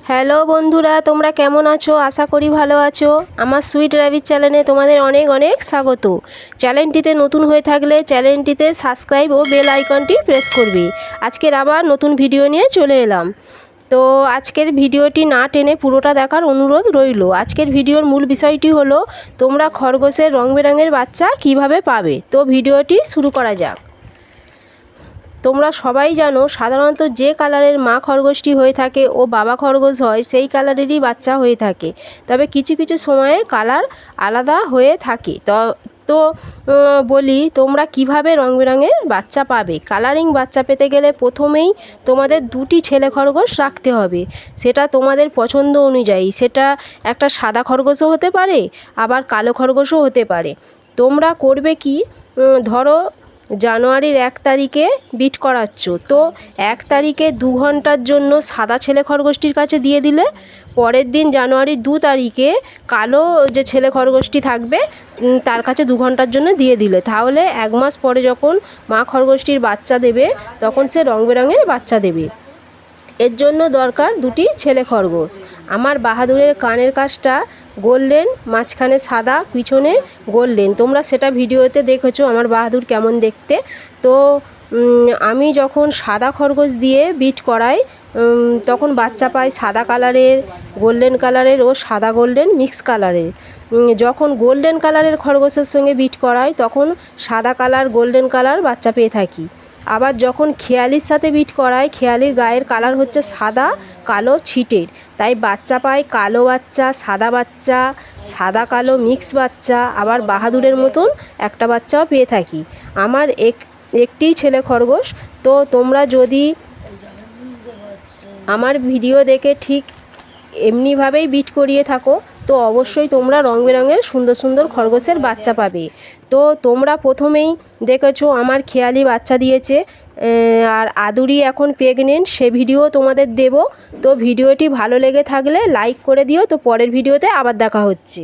Hello বন্ধুরা, তোমরা কেমন আছো? আশা করি ভালো আছো। আমার সুইট র্যাবিট চ্যানেলে তোমাদের অনেক অনেক স্বাগত। চ্যানেলটিতে নতুন হয়ে থাকলে চ্যানেলটিতে সাবস্ক্রাইব ও বেল আইকনটি প্রেস করবে। আজকের আবার নতুন ভিডিও নিয়ে চলে এলাম। তো আজকের ভিডিওটি না টেনে পুরোটা দেখার অনুরোধ রইল। আজকের ভিডিওর মূল বিষয়টি হলো তোমরা খরগোশের রং বেরঙের বাচ্চা কিভাবে পাবে। তো ভিডিওটি শুরু করা যাক। তোমরা সবাই জানো সাধারণত যে কালারের মা খরগোশটি হয়ে থাকে ও বাবা খরগোশ হয় সেই কালারেরই বাচ্চা হয়ে থাকে। তবে কিছু কিছু সময়ে কালার আলাদা হয়ে থাকে। তো বলি তোমরা কিভাবে রং বেরঙের বাচ্চা পাবে। কালারিং বাচ্চা পেতে গেলে প্রথমেই তোমাদের দুটি ছেলে খরগোশ রাখতে হবে। সেটা তোমাদের পছন্দ অনুযায়ী, সেটা একটা সাদা খরগোশও হতে পারে, আবার কালো খরগোশও হতে পারে। তোমরা করবে কি, ধরো জানুয়ারির 1 তারিখে বিট করাচ্ছ, তো 1 তারিখে 2 ঘন্টার জন্য সাদা ছেলে খরগোশটির কাছে দিয়ে দিলে, পরের দিন জানুয়ারির 2 তারিখে কালো যে ছেলে খরগোশটি থাকবে তার কাছে 2 ঘন্টার জন্য দিয়ে দিলে, তাহলে 1 মাস পরে যখন মা খরগোশটির বাচ্চা দেবে তখন সে রং বেরঙের বাচ্চা দেবে। এর জন্য দরকার দুটি ছেলে খরগোশ। আমার বাহাদুরের কানের কাছটা গোল্ডেন, মাঝখানে সাদা, পিছনে গোল্ডেন। তোমরা সেটা ভিডিওতে দেখেছো আমার বাহাদুর কেমন দেখতে। তো আমি যখন সাদা খরগোশ দিয়ে বিট করাই তখন বাচ্চা পাই সাদা কালারের, গোল্ডেন কালারের ও সাদা গোল্ডেন মিক্স কালারের। যখন গোল্ডেন কালারের খরগোশের সঙ্গে বিট করাই তখন সাদা কালার, গোল্ডেন কালার বাচ্চা পেয়ে থাকি। আবার যখন খেয়ালির সাথে বিট করাই, খেয়ালির গায়ের কালার হচ্ছে সাদা কালো ছিটের, তাই বাচ্চা পাই কালো বাচ্চা, সাদা বাচ্চা, সাদা কালো মিক্স বাচ্চা, আবার বাহাদুরের মতন একটা বাচ্চাও পেয়ে থাকি। আমার একটি ছেলে খরগোশ। তো তোমরা যদি আমার ভিডিও দেখে ঠিক এমনিভাবেই বিট করিয়ে থাকো তো অবশ্যই তোমরা রং বেরঙের সুন্দর সুন্দর খরগোশের বাচ্চা পাবে। তো তোমরা প্রথমেই দেখেছো আমার খেয়ালি বাচ্চা দিয়েছে, আর আদুরি এখন প্রেগনেন্ট, সে ভিডিও তোমাদের দেব। তো ভিডিওটি ভালো লেগে থাকলে লাইক করে দিও। তো পরের ভিডিওতে আবার দেখা হচ্ছে।